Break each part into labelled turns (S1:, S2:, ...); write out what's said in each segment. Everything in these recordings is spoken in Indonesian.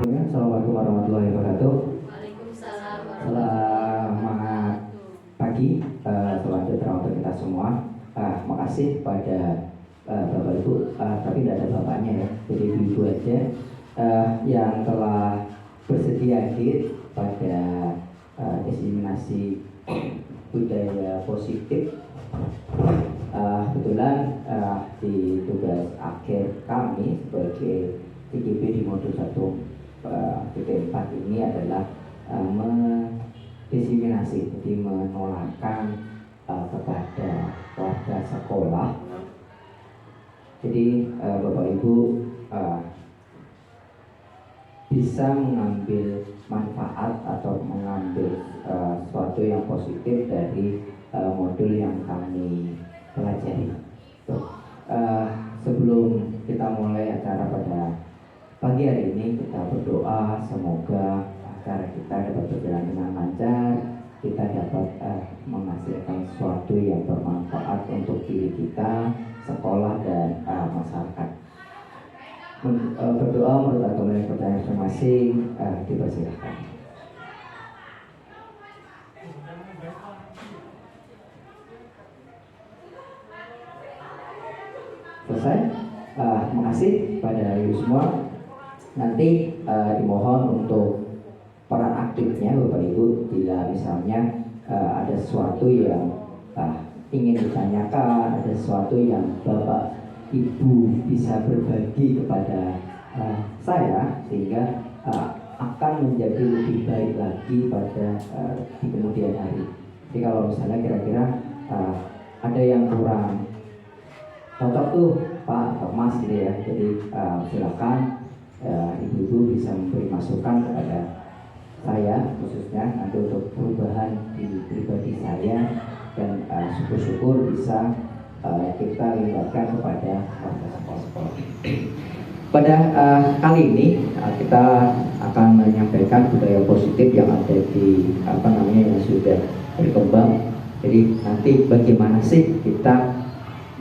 S1: Assalamualaikum warahmatullahi wabarakatuh.
S2: Waalaikumsalam
S1: Selamat pagi, selamat sejahtera untuk kita semua. Makasih pada Bapak Ibu, tapi tidak ada bapaknya ya, jadi ibu aja yang telah bersedia hadir pada diseminasi budaya positif. Kebetulan di tugas akhir kami sebagai TGP di modul 1 PT4 ini adalah mendiseminasi, jadi menolakkan kepada warga sekolah. Jadi Bapak Ibu bisa mengambil manfaat atau mengambil sesuatu yang positif dari modul yang kami pelajari. Sebelum kita mulai acara pada pagi hari ini, kita berdoa semoga acara kita dapat berjalan dengan lancar, kita dapat menghasilkan sesuatu yang bermanfaat untuk diri kita, sekolah, dan masyarakat. Berdoa menurut agama dan percaya masing-masing, dipersilakan. Selesai. Terima kasih pada ibu semua. Nanti dimohon untuk peran aktifnya Bapak Ibu, bila misalnya ada sesuatu yang ingin ditanyakan, ada sesuatu yang Bapak Ibu bisa berbagi kepada saya, sehingga akan menjadi lebih baik lagi pada di kemudian hari. Jadi kalau misalnya kira-kira ada yang kurang cocok tuh Pak atau Mas gitu ya, jadi silakan ibu-ibu bisa memberi masukan kepada saya khususnya nanti untuk perubahan di pribadi saya, dan syukur-syukur bisa kita libatkan kepada warga sekolah-sekolah. Pada kali ini kita akan menyampaikan budaya positif yang ada di yang sudah berkembang. Jadi nanti bagaimana sih kita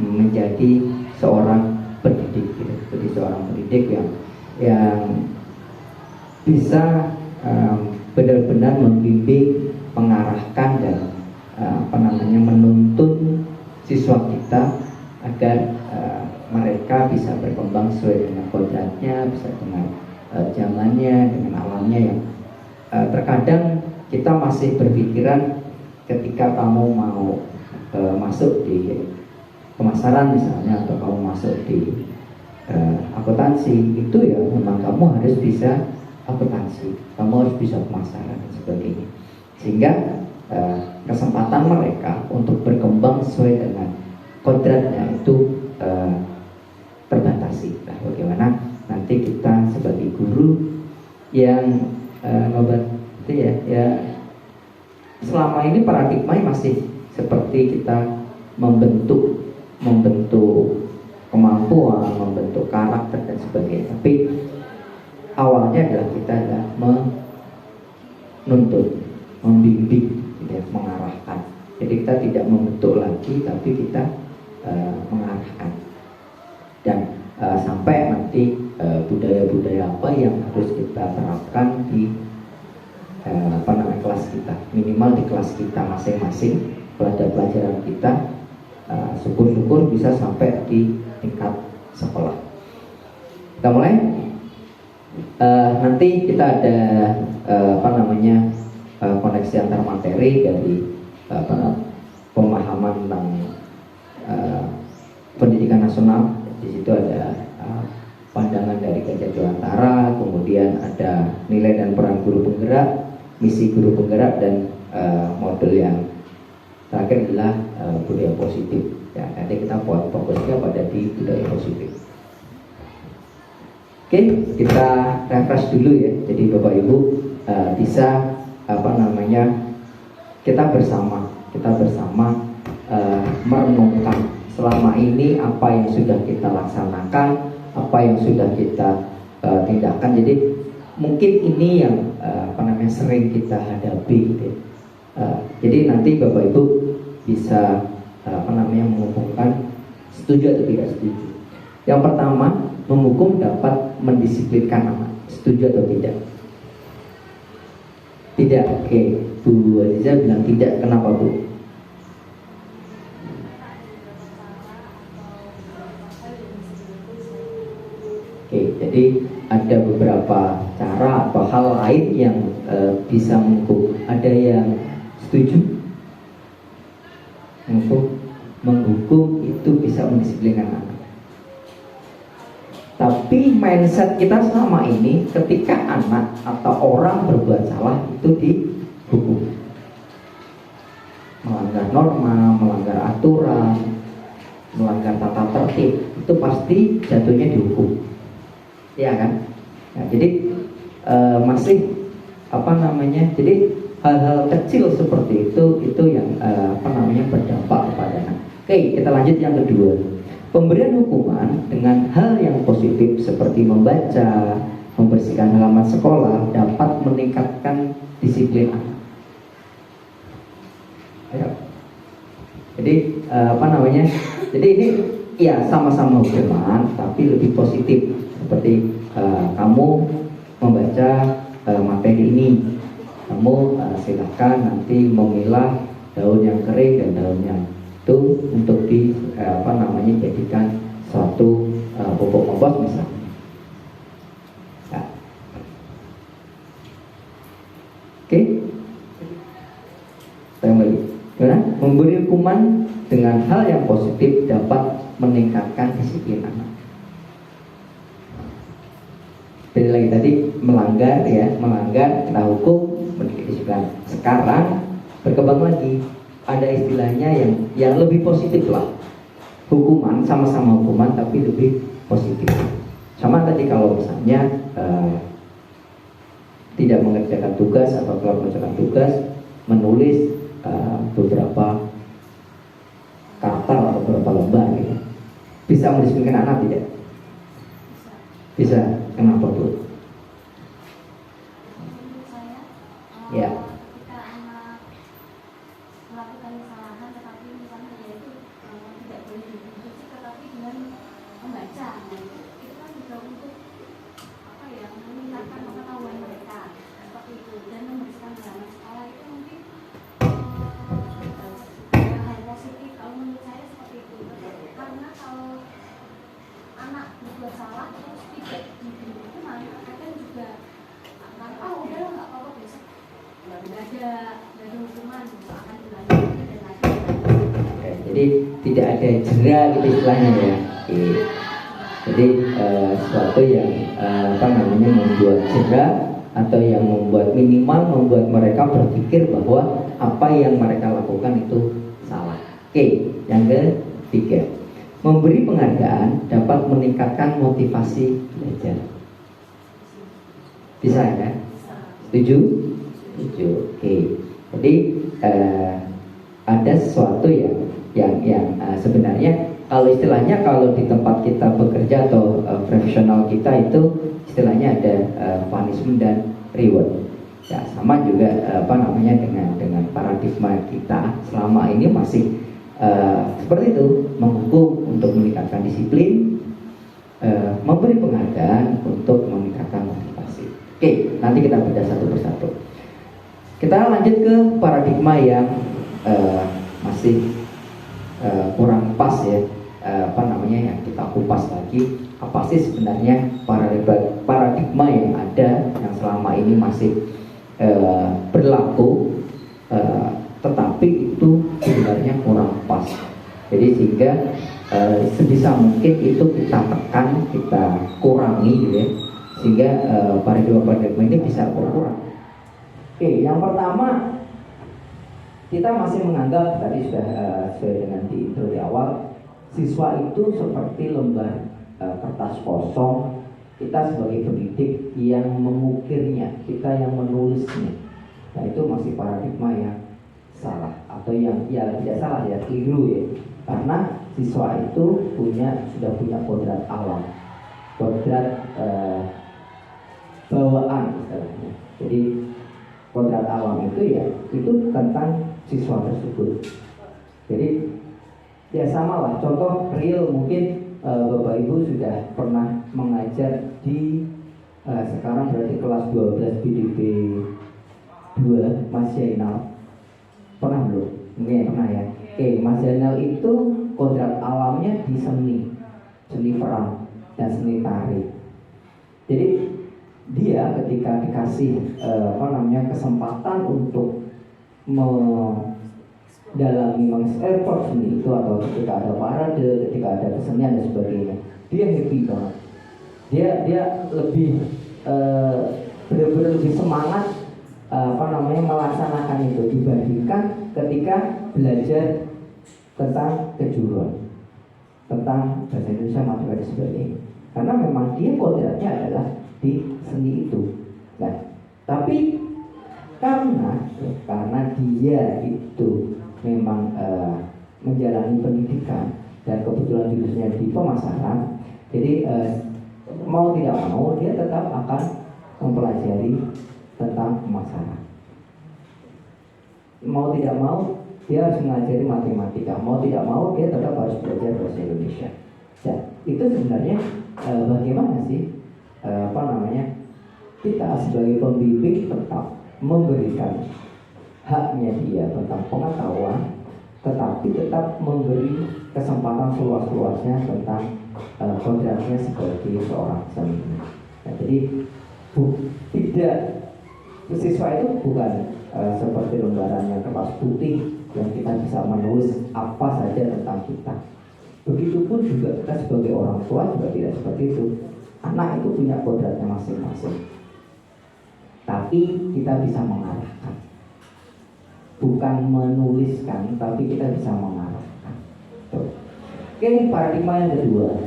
S1: menjadi seorang pendidik, gitu. Jadi seorang pendidik yang bisa benar-benar membimbing, mengarahkan, dan menuntun siswa kita agar mereka bisa berkembang sesuai dengan kodratnya, bisa dengan zamannya, dengan alamnya yang terkadang kita masih berpikiran ketika kamu mau masuk di pemasaran misalnya, atau kamu masuk di akuntansi, itu ya memang kamu harus bisa akuntansi, kamu harus bisa pemasaran dan sebagainya, sehingga kesempatan mereka untuk berkembang sesuai dengan kodratnya itu terbatasi. Nah, bagaimana nanti kita sebagai guru yang itu ya selama ini paradigma masih seperti kita membentuk kemampuan, membentuk karakter dan sebagainya. Tapi awalnya adalah kita menuntut, membimbing, mengarahkan. Jadi kita tidak membentuk lagi, tapi kita mengarahkan. Dan sampai nanti budaya-budaya apa yang harus kita terapkan di kelas kita, minimal di kelas kita masing-masing, pelajaran kita. Syukur-syukur bisa sampai di tingkat sekolah. Kita mulai. Nanti kita ada koneksi antar materi dari pemahaman tentang pendidikan nasional. Di situ ada pandangan dari Gajah Dewantara, kemudian ada nilai dan peran guru penggerak, misi guru penggerak, dan model yang terakhir adalah budaya positif. Ya, nanti kita fokusnya pada di budaya positif. Oke, kita refresh dulu ya. Jadi Bapak Ibu bisa kita bersama merenungkan selama ini apa yang sudah kita laksanakan, apa yang sudah kita tindakan. Jadi mungkin ini yang sering kita hadapi gitu ya. Jadi nanti Bapak Ibu bisa mengumumkan setuju atau tidak setuju. Yang pertama, menghukum dapat mendisiplinkan anak. Setuju atau tidak? Tidak. Oke, Bu Aziza bilang tidak. Kenapa, Bu? Oke, jadi ada beberapa cara atau hal lain yang bisa menghukum. Ada yang setuju menghukum itu bisa mendisiplinkan anak. Tapi mindset kita selama ini ketika anak atau orang berbuat salah itu dihukum. Melanggar norma, melanggar aturan, melanggar tata tertib, itu pasti jatuhnya dihukum. Ya kan? Nah, jadi masih jadi hal-hal kecil seperti itu yang berdampak kepada anak. Oke, kita lanjut yang kedua. Pemberian hukuman dengan hal yang positif seperti membaca, membersihkan halaman sekolah dapat meningkatkan disiplin anak. Ayo. Jadi Jadi ini ya sama-sama hukuman tapi lebih positif. Seperti kamu membaca materi ini, kamu silakan nanti memilah daun yang kering dan daun yang itu untuk jadikan suatu pupuk kompos misalnya. Ya. Oke, kembali. Memberi hukuman dengan hal yang positif dapat meningkatkan disiplin anak. Jadi lagi tadi melanggar kita hukum meningkatkan disiplin. Sekarang berkembang lagi, ada istilahnya yang lebih positif lah. Hukuman, sama-sama hukuman tapi lebih positif. Sama tadi kalau misalnya tidak mengerjakan tugas atau kalau mengerjakan tugas menulis beberapa karakter atau beberapa lembar gitu. Bisa mendisiplinkan anak tidak? Bisa. Kenapa, Bu? Ya. Jadi tidak ada jera gitu istilahnya ya. Jadi sesuatu yang membuat jera atau yang membuat mereka berpikir bahwa apa yang mereka lakukan itu salah. Oke, yang ketiga, memberi penghargaan dapat meningkatkan motivasi belajar. Bisa ya? Setuju? Setuju. Oke. Jadi ada sesuatu yang sebenarnya kalau di tempat kita bekerja atau profesional kita itu istilahnya ada punishment dan reward. Ya, sama juga dengan paradigma kita selama ini masih seperti itu, menghukum untuk meningkatkan disiplin, memberi penghargaan untuk meningkatkan motivasi. Oke, nanti kita bedah satu persatu. Kita lanjut ke paradigma yang masih kurang pas ya, yang kita kupas lagi. Apa sih sebenarnya paradigma yang ada yang selama ini masih berlaku, tetapi itu sebenarnya kurang pas. Jadi sehingga sebisa mungkin itu kita tekan, kita kurangi gitu ya, sehingga paradigma ini bisa berkurang. Oke, yang pertama kita masih menganggap tadi sudah sesuai dengan di intro di awal, siswa itu seperti lembar kertas kosong. Kita sebagai pendidik yang mengukirnya, kita yang menulisnya. Nah itu masih paradigma yang salah atau yang tidak salah ya, keliru ya. Karena siswa itu sudah punya kodrat alam, kodrat bawaan istilahnya. Jadi kodrat alam itu tentang siswa tersebut. Jadi ya sama lah, contoh real mungkin Bapak Ibu sudah pernah mengajar di sekarang berarti kelas 12 BDP 2, Mas Zainal pernah belum? Mungkin ya, pernah ya. Oke, Mas Zainal itu kodrat alamnya di seni peran dan seni tari. Jadi dia ketika dikasih kesempatan untuk mendalami mengekspor seni itu, atau ketika ada parade, ketika ada kesenian dan sebagainya, dia happy banget. Dia lebih benar-benar lebih semangat melaksanakan itu dibandingkan ketika belajar tentang kejuruan, tentang bahasa Indonesia, matematika dan sebagainya. Karena memang dia kodratnya adalah di seni itu. Nah, tapi karena dia itu memang menjalani pendidikan dan kebetulan jurusannya di pemasaran, jadi mau tidak mau dia tetap akan mempelajari tentang pemasaran. Mau tidak mau dia harus mengajari matematika, mau tidak mau dia tetap harus belajar bahasa Indonesia. Ya, itu sebenarnya bagaimana sih kita sebagai pembimbing tetap memberikan haknya dia tentang pengetahuan, tetapi tetap memberi kesempatan seluas-luasnya tentang kodratnya sebagai seorang seniman. Nah, jadi tidak, siswa itu bukan seperti lembaran yang kertas putih yang kita bisa menulis apa saja tentang kita. Begitupun juga kita sebagai orang tua juga tidak seperti itu. Anak itu punya kodratnya masing-masing, tapi kita bisa mengarahkan, bukan menuliskan, tapi kita bisa mengarahkan. Oke, paradigma yang kedua,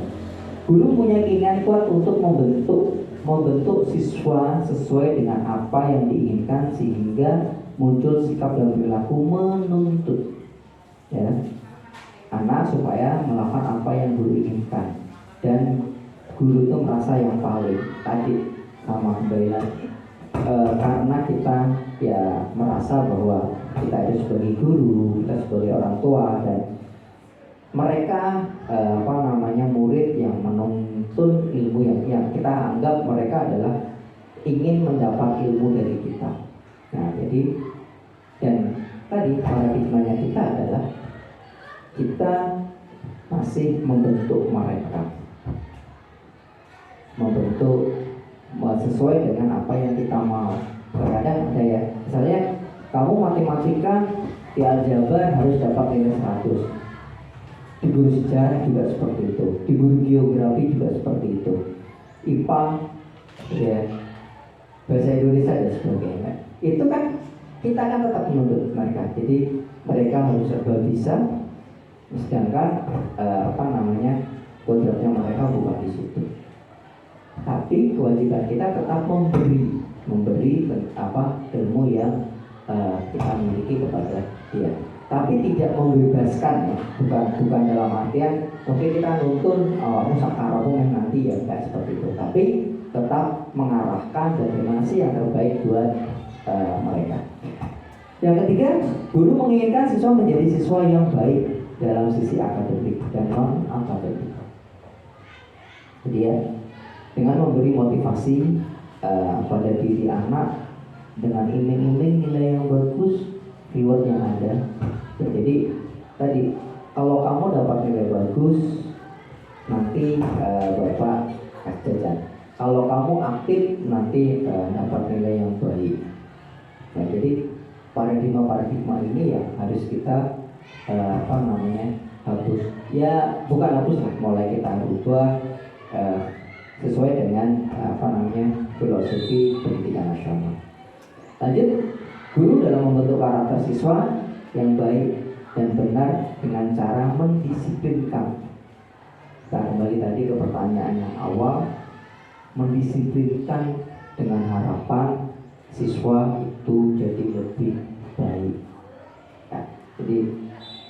S1: guru punya keinginan kuat untuk membentuk siswa sesuai dengan apa yang diinginkan, sehingga muncul sikap dan perilaku menuntut ya anak supaya melakukan apa yang guru inginkan, dan guru itu merasa yang paling tadi sama kembali lagi karena kita ya merasa bahwa kita itu sebagai guru, kita sebagai orang tua, dan mereka murid yang menuntun ilmu yang kita anggap mereka adalah ingin mendapat ilmu dari kita. Nah, jadi dan tadi paradigmanya kita adalah kita masih membentuk mereka, sesuai dengan apa yang kita mau. Terkadang ada ya, misalnya kamu matematika di aljabar harus dapat nilai 100, di guru sejarah juga seperti itu, di guru geografi juga seperti itu, IPA ya, bahasa Indonesia dan sebagainya. Itu kan kita kan tetap menuntut mereka, jadi mereka harus serba bisa, sedangkan kodratnya mereka bukan di situ. Tapi kewajiban kita tetap memberi ilmu yang kita miliki kepada dia. Tapi tidak membebaskan ya, bukan dalam artian oke kita nuntun musakaramu yang nanti ya, tidak seperti itu. Tapi tetap mengarahkan bagaimana sih yang terbaik buat mereka. Yang ketiga, guru menginginkan siswa menjadi siswa yang baik dalam sisi akademik dan non akademik. Jadi ya, dengan memberi motivasi pada diri anak dengan iming-iming nilai yang bagus, reward yang ada. Jadi tadi kalau kamu dapat nilai bagus, nanti bapak kasih jajan. Kalau kamu aktif, nanti dapat nilai yang baik. Nah, jadi paradigma ini ya harus kita harus mulai kita rubah sesuai dengan filosofi pendidikan nasional. Lanjut, guru dalam membentuk karakter siswa yang baik dan benar dengan cara mendisiplinkan. Kita kembali tadi ke pertanyaan yang awal, mendisiplinkan dengan harapan siswa itu jadi lebih baik. Nah, jadi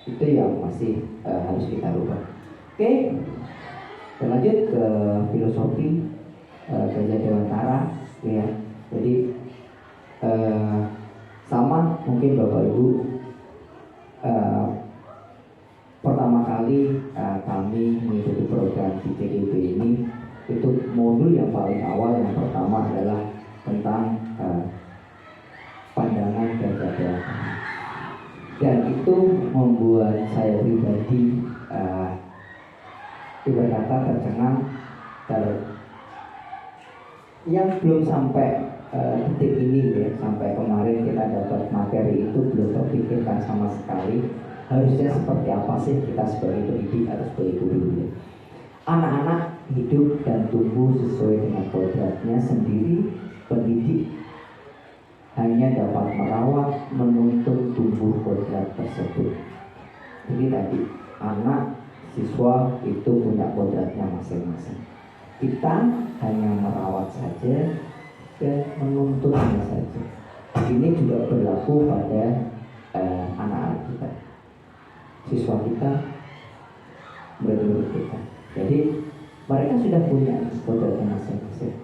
S1: itu yang masih harus kita rubah. Oke, kita lanjut ke filosofi Gajah Dewantara ya. Jadi sama mungkin Bapak Ibu, pertama kali kami mengikuti program di CGB ini, itu modul dulu yang paling awal, yang pertama adalah tentang pandangan dan jadwal. Dan itu membuat saya pribadi ibarat kata tercengang. Yang belum sampai detik ini ya, sampai kemarin kita dapat materi itu belum terpikirkan sama sekali. Harusnya seperti apa sih kita sebagai pendidik atau sebagai guru ya. Anak-anak hidup dan tumbuh sesuai dengan kodratnya sendiri. Pendidik hanya dapat merawat, menuntun tumbuh kodrat tersebut. Jadi tadi anak siswa itu punya kodratnya masing-masing. Kita hanya merawat saja dan menuntunnya saja. Ini juga berlaku pada anak-anak kita, siswa kita, murid-murid kita. Jadi mereka sudah punya kodratnya masing-masing,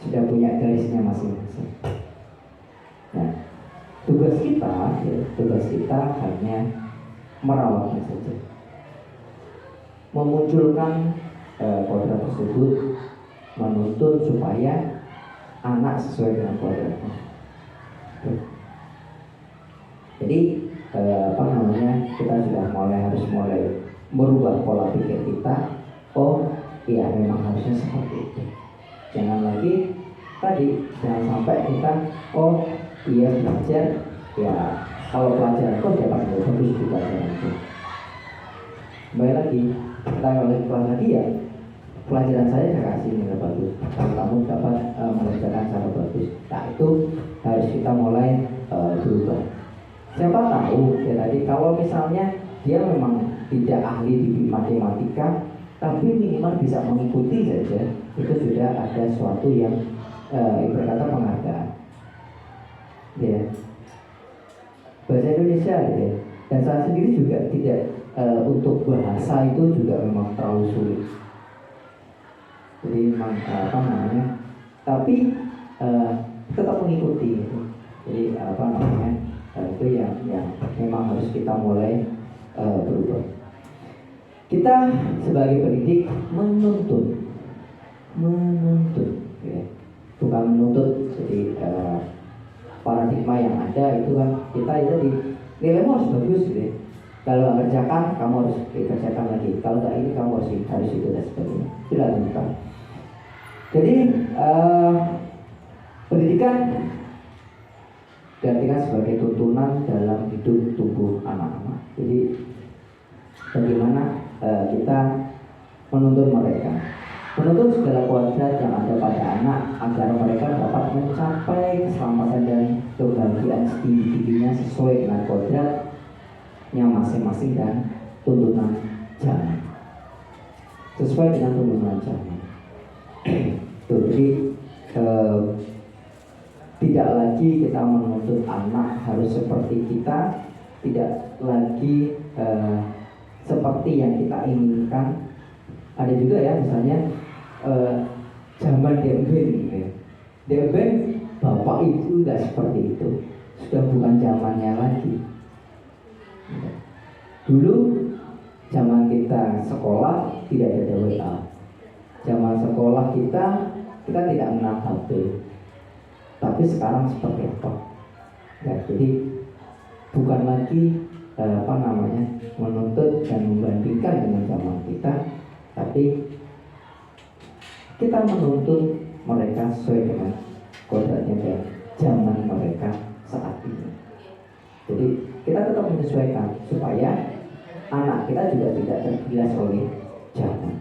S1: sudah punya garisnya masing-masing. Nah, tugas kita hanya merawatnya saja, memunculkan kodrat tersebut, menuntun supaya anak sesuai dengan kodratnya. Jadi kita sudah harus mulai merubah pola pikir kita. Oh iya, memang harusnya seperti itu. Jangan sampai kita belajar ya, kalau pelajaran kok dapat bagus di pelajaran itu. Kembali lagi, kita kalau kelas lagi ya, pelajaran saya kasih nilai bagus, kamu dapat mengerjakan secara bagus. Nah, itu harus kita mulai berubah. Siapa tahu ya tadi, kalau misalnya dia memang tidak ahli di matematika, tapi minimal bisa mengikuti saja, itu sudah ada suatu yang berkata penghargaan. Ya, bahasa Indonesia ya. Dan saya sendiri juga tidak untuk bahasa itu juga memang terlalu sulit. Jadi tapi tetap mengikuti gitu. Jadi itu yang memang harus kita mulai berubah. Kita sebagai pendidik menuntut ya. Bukan menuntut. Jadi paradigma yang ada itu kan kita jadi nilaimu harus bagus gitu ya. Kalau kerjakan, kamu harus dikerjakan lagi. Kalau tidak ini, kamu harus itu dan sebagainya. Sudah bukan. Jadi pendidikan diartikan sebagai tuntunan dalam hidup tumbuh anak-anak. Jadi bagaimana kita menuntun mereka, menuntun segala kodrat yang ada pada anak agar mereka dapat mencapai keselamatan dan kebahagiaan setinggi-tingginya sesuai dengan kodratnya masing-masing dan tuntunan zaman. Sesuai dengan tuntunan zaman. Jadi tidak lagi kita menuntut anak harus seperti kita, tidak lagi seperti yang kita inginkan. Ada juga ya misalnya zaman DMB ya. DMB bapak ibu nggak seperti itu, sudah bukan zamannya lagi. Dulu zaman kita sekolah tidak ada WA. Zaman sekolah kita tidak mengenal HP. Tapi sekarang seperti apa? Ya, jadi bukan lagi menuntut dan membandingkan dengan zaman kita, tapi kita menuntut mereka sesuai dengan kodratnya dan zaman mereka saat ini. Jadi kita tetap menyesuaikan supaya anak kita juga tidak tergilas oleh zaman.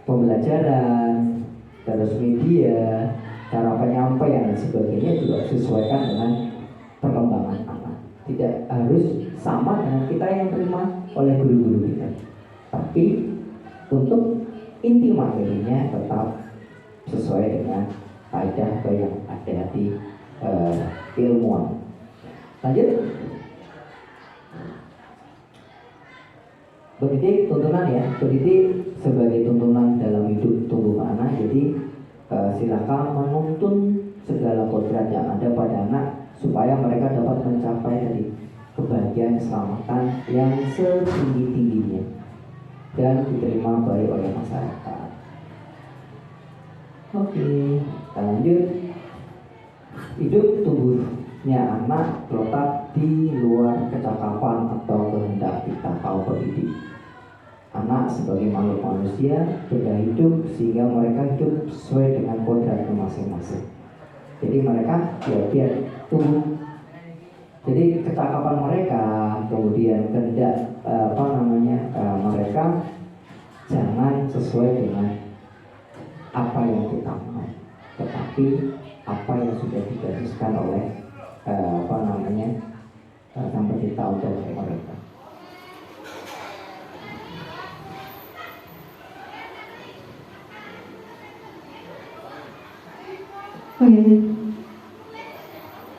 S1: Pembelajaran, terus media, cara penyampaian dan sebagainya juga sesuaikan dengan perkembangan anak. Tidak harus sama dengan kita yang terima oleh guru-guru kita, tapi untuk inti materinya tetap sesuai dengan kaidah yang ada di ilmuwan. Lanjut. Pendidik tuntunan ya, pendidik sebagai tuntunan dalam hidup tumbuh anak. Jadi silakan menuntun segala kodrat yang ada pada anak supaya mereka dapat mencapai dari kebahagiaan keselamatan yang setinggi-tingginya. dan diterima baik oleh masyarakat. Oke, kita lanjut. Hidup tumbuhnya anak terletak di luar kecakapan atau kehendak kita kaum pendidik. Anak sebagai makhluk manusia bergaya hidup sehingga mereka hidup sesuai dengan kodratnya masing-masing. Jadi mereka biar tumbuh. Jadi kecakapan mereka, kemudian kehendak mereka jangan sesuai dengan apa yang kita mau, tetapi apa yang sudah digariskan oleh Sang Pencipta untuk mereka.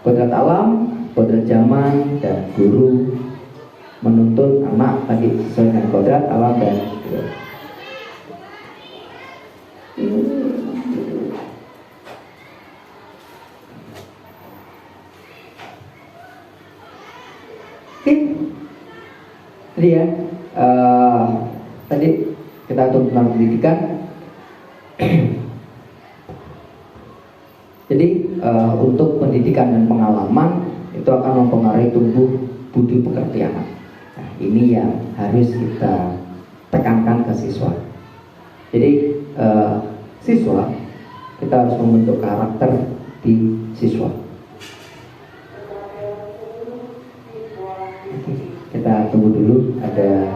S1: Kodrat alam, kodrat zaman, dan guru menuntun anak tadi sesuai dengan kodrat alam dan guru. Oke, jadi ya tadi kita atur tentang pendidikan. Jadi untuk pendidikan dan pengalaman itu akan mempengaruhi tumbuh budi pekerti anak. Nah, ini yang harus kita tekankan ke siswa. Jadi siswa kita harus membentuk karakter di siswa. Kita tunggu dulu ada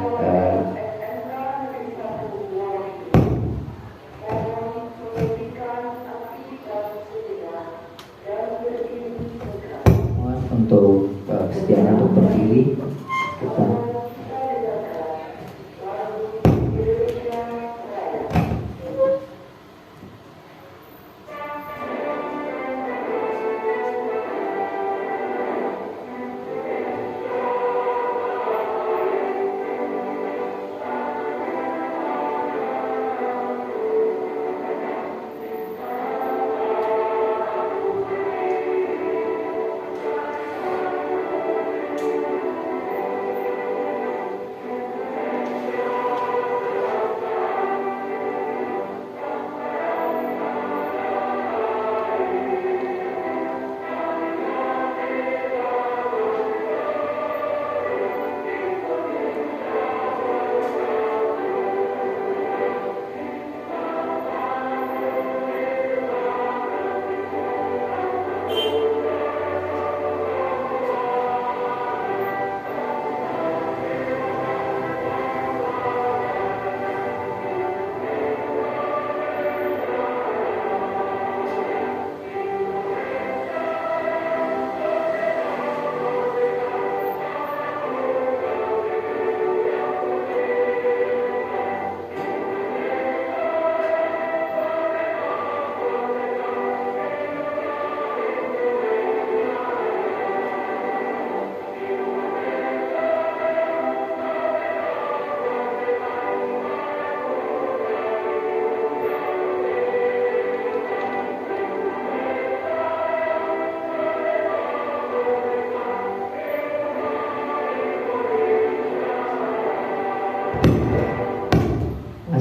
S1: untuk kesediaan untuk berdiri. Kita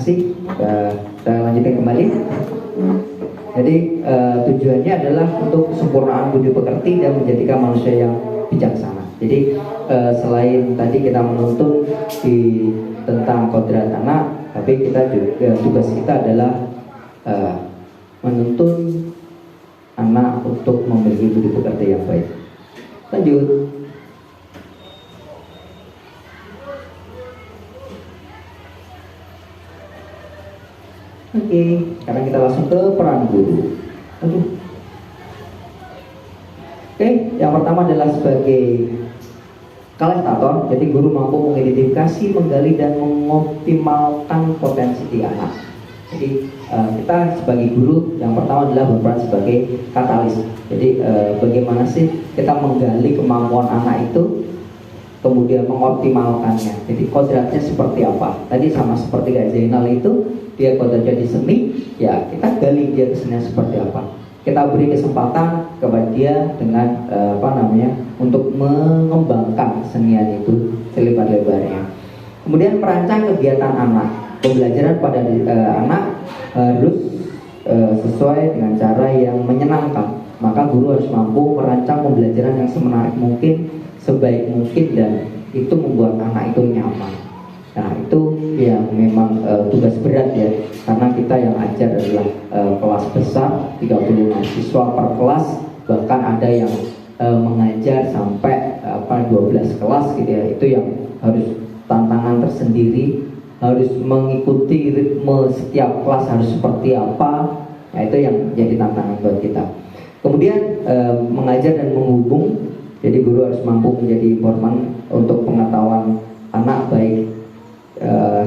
S1: masih kita lanjutkan kembali. Jadi tujuannya adalah untuk kesempurnaan budi pekerti dan menjadikan manusia yang bijaksana. Jadi selain tadi kita menuntun di tentang kodrat anak, tapi kita juga tugas kita adalah menuntun anak untuk memiliki budi pekerti yang baik. Lanjut. Oke, sekarang kita langsung ke peran guru. Oke, yang pertama adalah sebagai kalkulator. Jadi guru mampu mengidentifikasi, menggali dan mengoptimalkan potensi di anak. Jadi kita sebagai guru yang pertama adalah berperan sebagai katalis. Jadi bagaimana sih kita menggali kemampuan anak itu, kemudian mengoptimalkannya. Jadi kodratnya seperti apa? Tadi sama seperti Kak Zainal itu, dia kodratnya di seni, ya kita gali dia kesenian seperti apa. Kita beri kesempatan kepada dia dengan untuk mengembangkan kesenian itu selebar-lebarnya. Kemudian merancang kegiatan anak, pembelajaran pada anak harus sesuai dengan cara yang menyenangkan. Maka guru harus mampu merancang pembelajaran yang semenarik mungkin, sebaik mungkin, dan itu membuat anak itu nyaman. Nah, itu yang memang tugas berat ya, karena kita yang ajar adalah kelas besar, 30 mahasiswa per kelas, bahkan ada yang mengajar sampai 12 kelas gitu ya. Itu yang harus tantangan tersendiri, harus mengikuti ritme setiap kelas harus seperti apa. Nah, itu yang jadi tantangan buat kita. Kemudian mengajar dan menghubung, jadi guru harus mampu menjadi informan untuk pengetahuan anak baik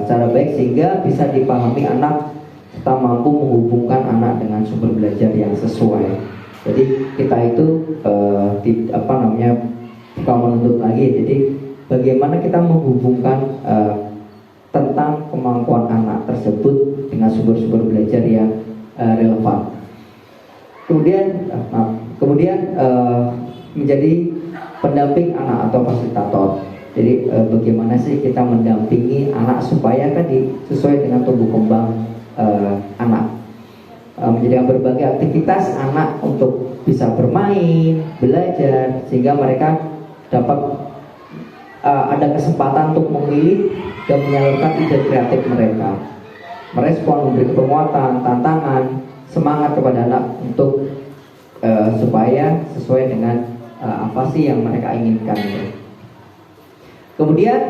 S1: secara baik sehingga bisa dipahami anak, serta mampu menghubungkan anak dengan sumber belajar yang sesuai. Jadi kita itu bukan menuntut lagi. Jadi bagaimana kita menghubungkan tentang kemampuan anak tersebut dengan sumber-sumber belajar yang relevan. Kemudian menjadi pendamping anak atau fasilitator. Jadi bagaimana sih kita mendampingi anak supaya tadi sesuai dengan tumbuh kembang anak, menjadikan berbagai aktivitas anak untuk bisa bermain, belajar, sehingga mereka dapat ada kesempatan untuk memilih dan menyalurkan ide kreatif mereka, merespon, memberi penguatan, tantangan, semangat kepada anak untuk supaya sesuai dengan apa sih yang mereka inginkan. Kemudian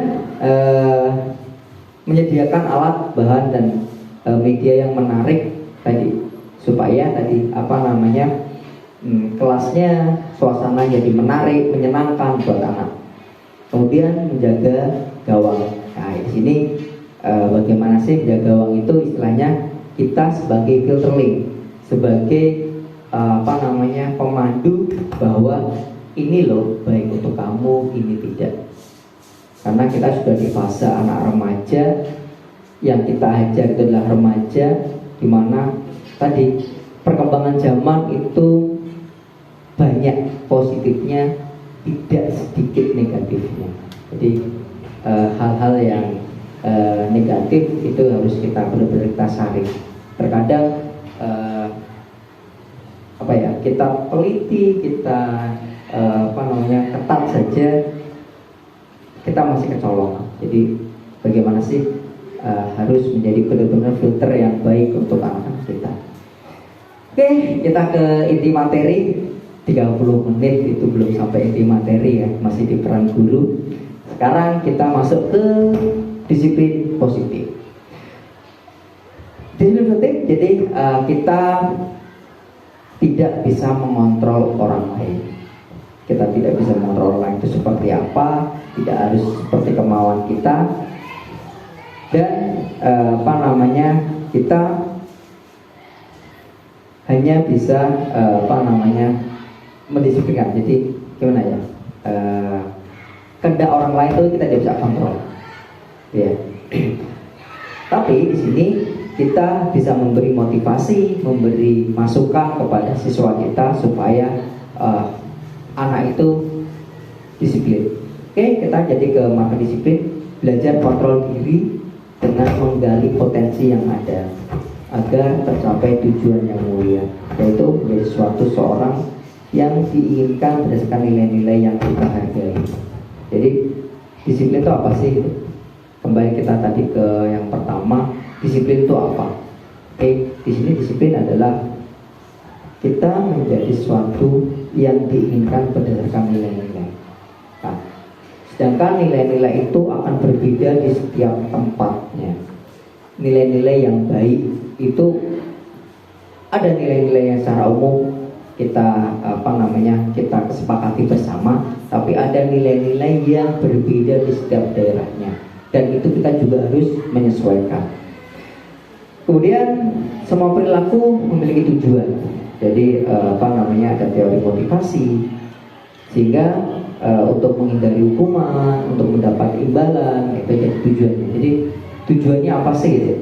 S1: menyediakan alat, bahan, dan media yang menarik tadi, supaya tadi kelasnya suasana jadi menarik, menyenangkan buat anak. Kemudian menjaga gawang. Nah, di sini bagaimana sih menjaga gawang itu? Istilahnya kita sebagai filtering, sebagai pemandu bahwa ini loh baik untuk kamu, ini tidak. Karena kita sudah di fase anak remaja, yang kita ajar itu adalah remaja, dimana tadi perkembangan zaman itu banyak positifnya, tidak sedikit negatifnya. Jadi hal-hal yang negatif itu harus kita benar-benar kita saring. Terkadang kita teliti, kita ketat saja, kita masih kecolongan. Jadi bagaimana sih harus menjadi benar-benar filter yang baik untuk anak-anak kita. Oke, kita ke inti materi. 30 menit itu belum sampai inti materi ya, masih di peran guru. Sekarang kita masuk ke disiplin positif. Disiplin positif, jadi kita tidak bisa mengontrol orang lain. Kita tidak bisa mengontrol orang lain itu seperti apa, tidak harus seperti kemauan kita. Dan kita hanya bisa mendisiplinkan. Jadi gimana ya, kehendak orang lain itu kita tidak bisa kontrol ya. Tapi di sini kita bisa memberi motivasi, memberi masukan kepada siswa kita supaya anak itu disiplin. Oke, kita jadi ke makna disiplin, belajar kontrol diri dengan menggali potensi yang ada agar tercapai tujuan yang mulia, yaitu menjadi suatu seorang yang diinginkan berdasarkan nilai-nilai yang kita hargai. Jadi disiplin itu apa sih? Kembali kita tadi ke yang pertama, disiplin itu apa? Oke, di sini disiplin adalah kita menjadi sesuatu yang diinginkan berdasarkan nilai-nilai. Nah, sedangkan nilai-nilai itu akan berbeda di setiap tempatnya. Nilai-nilai yang baik itu ada nilai-nilai yang secara umum kita kita kesepakati bersama, tapi ada nilai-nilai yang berbeda di setiap daerahnya, dan itu kita juga harus menyesuaikan. Kemudian semua perilaku memiliki tujuan. Jadi ada teori motivasi, sehingga untuk menghindari hukuman, untuk mendapat imbalan, itu jadi tujuannya. Jadi tujuannya apa sih gitu?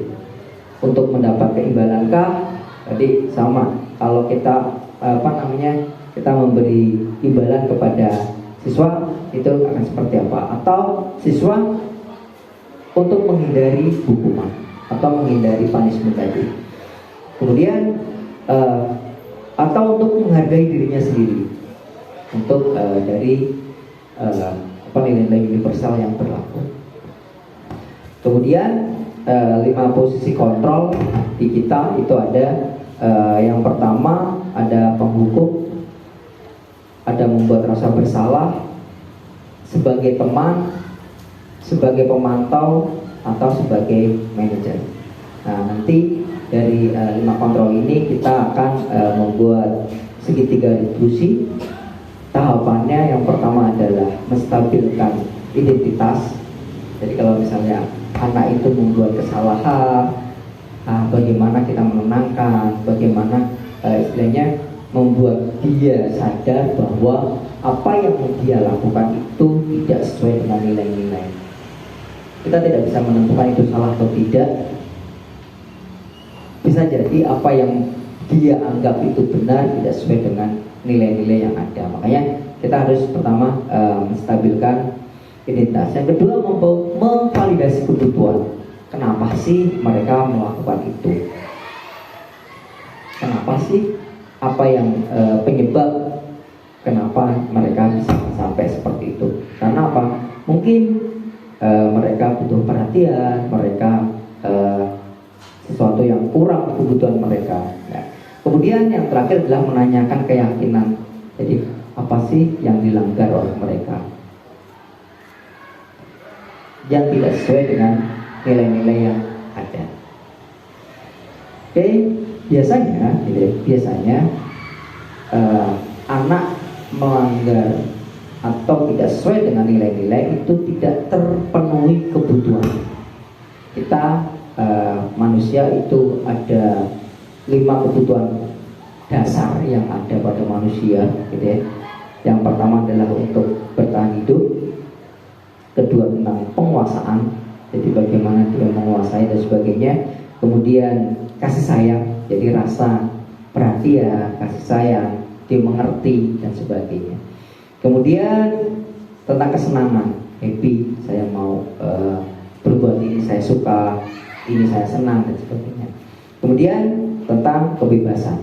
S1: Untuk mendapat keimbalan-kah? Tadi sama, kalau kita kita memberi imbalan kepada siswa, itu akan seperti apa? Atau siswa untuk menghindari hukuman atau menghindari punishment tadi. Kemudian atau untuk menghargai dirinya sendiri untuk dari nilai-nilai universal yang berlaku. Kemudian 5 posisi kontrol di kita itu ada yang pertama ada penghukum, ada membuat rasa bersalah, sebagai teman, sebagai pemantau, atau sebagai manajer. Nah, nanti dari 5 kontrol ini kita akan membuat segitiga distribusi. Tahapannya yang pertama adalah menstabilkan identitas. Jadi kalau misalnya anak itu membuat kesalahan, bagaimana kita menenangkan, bagaimana istilahnya membuat dia sadar bahwa apa yang dia lakukan itu tidak sesuai dengan nilai-nilai. Kita tidak bisa menentukan itu salah atau tidak. Bisa jadi apa yang dia anggap itu benar tidak sesuai dengan nilai-nilai yang ada. Makanya kita harus pertama menstabilkan identitas. Yang kedua memvalidasi kebutuhan. Kenapa sih mereka melakukan itu? Kenapa sih? Apa yang penyebab kenapa mereka bisa sampai seperti itu? Karena apa? Mungkin mereka butuh perhatian, mereka sesuatu yang kurang kebutuhan mereka. Ya. Kemudian yang terakhir adalah menanyakan keyakinan. Jadi apa sih yang dilanggar oleh mereka yang tidak sesuai dengan nilai-nilai yang ada. Oke, biasanya anak melanggar atau tidak sesuai dengan nilai-nilai itu tidak terpenuhi kebutuhan. Kita manusia itu ada 5 kebutuhan dasar yang ada pada manusia, gitu ya. Yang pertama adalah untuk bertahan hidup, kedua tentang penguasaan, jadi bagaimana dia menguasai dan sebagainya. Kemudian kasih sayang, jadi rasa perhatian, kasih sayang, dimengerti dan sebagainya. Kemudian tentang kesenangan, happy, saya mau berbuat ini, saya suka, ini saya senang dan sebagainya. Kemudian tentang kebebasan,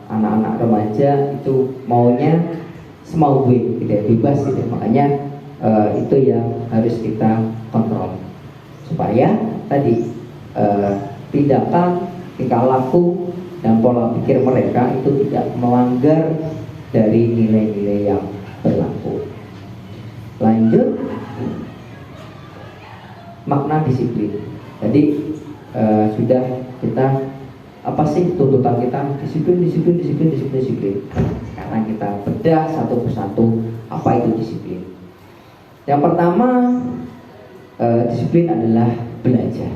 S1: anak-anak remaja itu maunya semau gue, gitu ya, bebas gitu. Makanya itu yang harus kita kontrol supaya tadi tindakan, tingkah laku dan pola pikir mereka itu tidak melanggar dari nilai-nilai yang berlaku. Lanjut, makna disiplin. Jadi sudah kita apa sih tuntutan kita? Disiplin. Sekarang kita bedah satu persatu apa itu disiplin. Yang pertama, disiplin adalah belajar.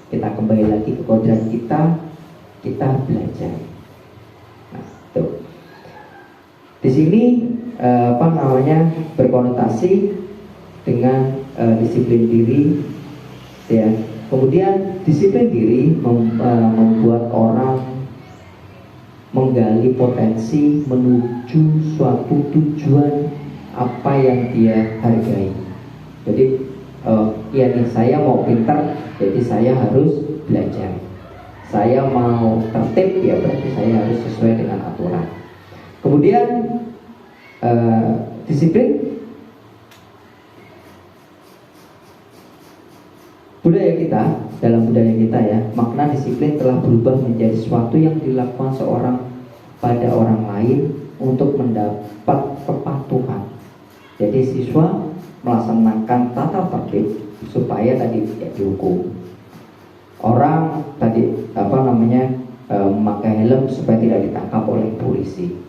S1: Kita kembali lagi ke kodrat kita belajar. Nah, tuh. Di sini berkonotasi dengan disiplin diri, ya. Kemudian disiplin diri membuat orang menggali potensi menuju suatu tujuan apa yang dia hargai. Jadi iya nih, saya mau pintar, jadi saya harus belajar. Saya mau tertib, ya berarti saya harus sesuai dengan aturan. Kemudian disiplin dalam budaya kita ya, makna disiplin telah berubah menjadi sesuatu yang dilakukan seorang pada orang lain untuk mendapat kepatuhan. Jadi siswa melaksanakan tata tertib supaya tadi tidak dihukum. Orang tadi memakai helm supaya tidak ditangkap oleh polisi.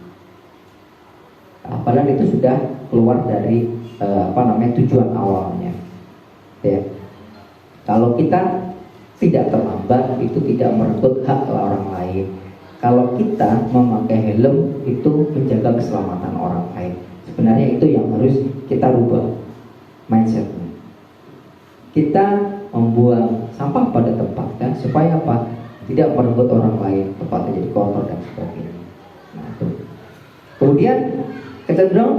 S1: Padahal itu sudah keluar dari tujuan awalnya. Ya. Kalau kita tidak terlambat, itu tidak merenggut hak orang lain. Kalau kita memakai helm, itu menjaga keselamatan orang lain. Sebenarnya itu yang harus kita rubah mindsetnya. Kita membuang sampah pada tempatnya supaya apa? Tidak merenggut orang lain, tempatnya jadi kotor dan sebagainya. Nah, itu. Kemudian kecenderungan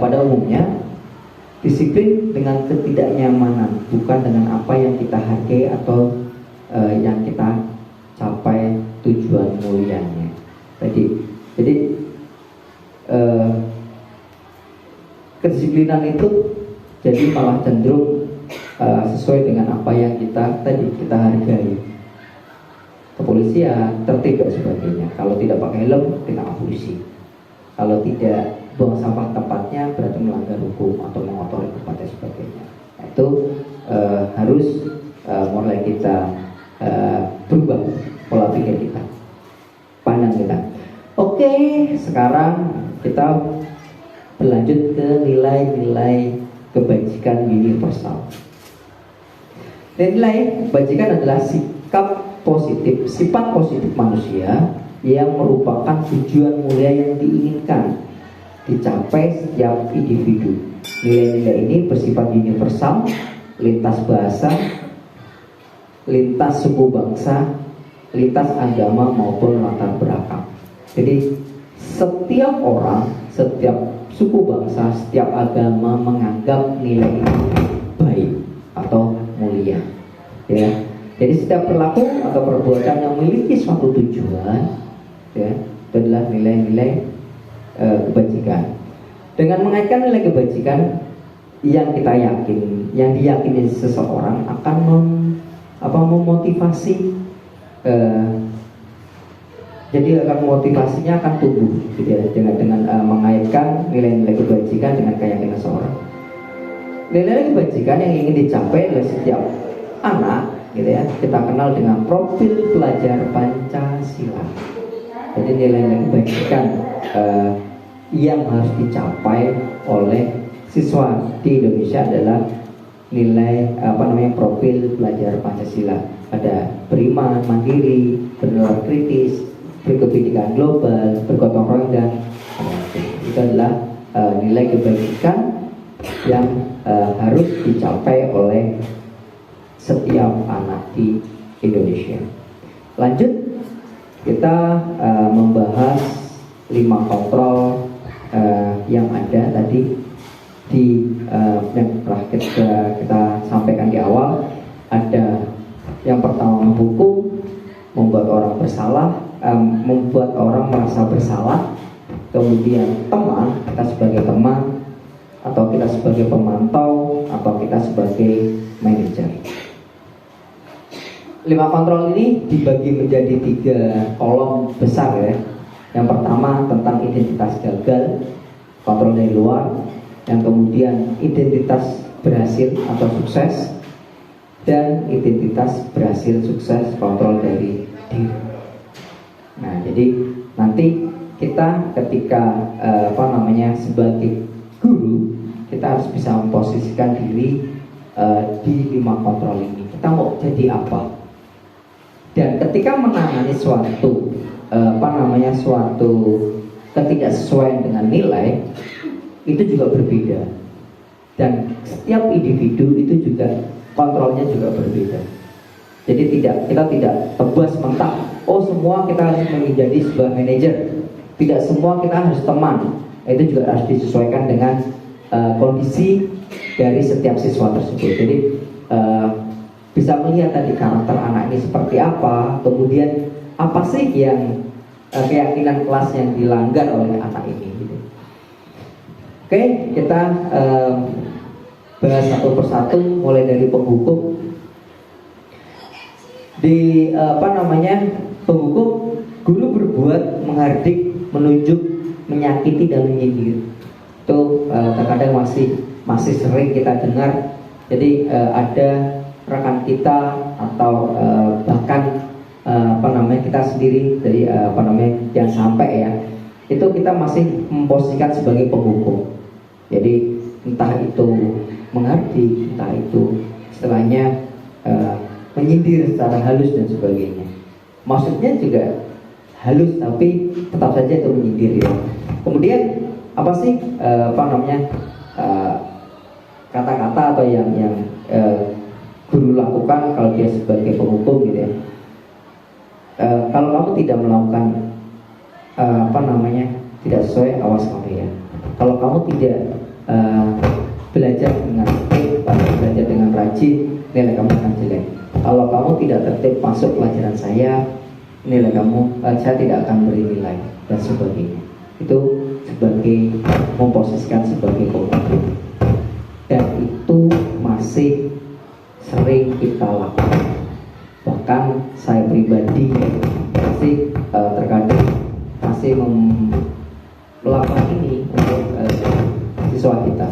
S1: pada umumnya Disiplin dengan ketidaknyamanan, bukan dengan apa yang kita hargai atau yang kita capai tujuan mulianya. Jadi kedisiplinan itu jadi malah cenderung sesuai dengan apa yang kita hargai. Kepolisian, tertib dan sebagainya. Kalau tidak pakai helm, ditangkap polisi. Kalau tidak buang sampah tempatnya, berarti melanggar hukum atau mengotori tempat dan sebagainya. Nah, itu harus mulai kita berubah pola pikir kita, pandang kita. Oke, sekarang kita berlanjut ke nilai-nilai kebajikan universal. Nilai kebajikan adalah sifat positif manusia yang merupakan tujuan mulia yang diinginkan dicapai setiap individu. Nilai-nilai ini bersifat universal, lintas bahasa, lintas suku bangsa, lintas agama maupun latar belakang. Jadi setiap orang, setiap suku bangsa, setiap agama menganggap nilai ini baik atau mulia, ya. Jadi setiap perilaku atau perbuatan yang memiliki suatu tujuan, ya, itu adalah nilai-nilai kebajikan. Dengan mengaitkan nilai kebajikan yang kita yakin, yang diyakini seseorang akan memotivasi, jadi akan motivasinya akan tumbuh, gitu ya, dengan mengaitkan nilai-nilai kebajikan dengan keyakinan seseorang. Nilai-nilai kebajikan yang ingin dicapai oleh setiap anak, gitu ya, kita kenal dengan profil pelajar Pancasila. Jadi nilai-nilai kebajikan yang harus dicapai oleh siswa di Indonesia adalah nilai profil pelajar Pancasila. Ada beriman, mandiri, bernalar kritis, berkebinekaan global, bergotong royong, dan itu adalah nilai kebajikan yang harus dicapai oleh setiap anak di Indonesia. Lanjut, kita membahas 5 kontrol yang ada tadi di yang telah kita sampaikan di awal. Ada yang pertama, menghukum, membuat orang bersalah, membuat orang merasa bersalah. Kemudian teman, kita sebagai teman, atau kita sebagai pemantau, atau kita sebagai manajer. 5 kontrol ini dibagi menjadi 3 kolom besar, ya. Yang pertama tentang identitas gagal, kontrol dari luar. Yang kemudian identitas berhasil atau sukses, dan identitas berhasil sukses, kontrol dari diri. Nah, jadi nanti kita ketika sebagai guru, kita harus bisa memposisikan diri di 5 kontrol ini. Kita mau jadi apa? Dan ketika menangani suatu ketidaksesuaian dengan nilai, itu juga berbeda. Dan setiap individu itu juga kontrolnya juga berbeda. Jadi kita tidak tebas mentah, oh semua kita harus menjadi sebuah manajer, tidak semua kita harus teman. Itu juga harus disesuaikan dengan kondisi dari setiap siswa tersebut. Jadi bisa melihat tadi karakter anak ini seperti apa, kemudian apa sih yang keyakinan kelas yang dilanggar oleh anak ini, gitu. Oke, kita bahas satu persatu, mulai dari penghukum. Di penghukum, guru berbuat, menghardik, menunjuk, menyakiti, dan menyindir. Itu terkadang masih sering kita dengar. Jadi ada rekan kita atau bahkan kita sendiri dari yang sampai, ya, itu kita masih memposisikan sebagai penghukum. Jadi entah itu menghardik, entah itu istilahnya menyindir secara halus dan sebagainya. Maksudnya juga halus, tapi tetap saja itu menyindir, ya. Kemudian apa sih kata-kata atau yang guru lakukan kalau dia sebagai penghukum, gitu ya. Kalau kamu tidak melakukan tidak sesuai, awas kamu, ya. Kalau kamu tidak belajar dengan tertib, pandai belajar dengan rajin, nilai kamu akan jelek. Kalau kamu tidak tertib masuk pelajaran saya, nilai kamu, saya tidak akan beri nilai dan sebagainya. Itu sebagai memposisikan sebagai kognitif, dan itu masih sering kita lakukan. Bahkan saya pribadi masih terkadang masih melakukan ini untuk siswa kita.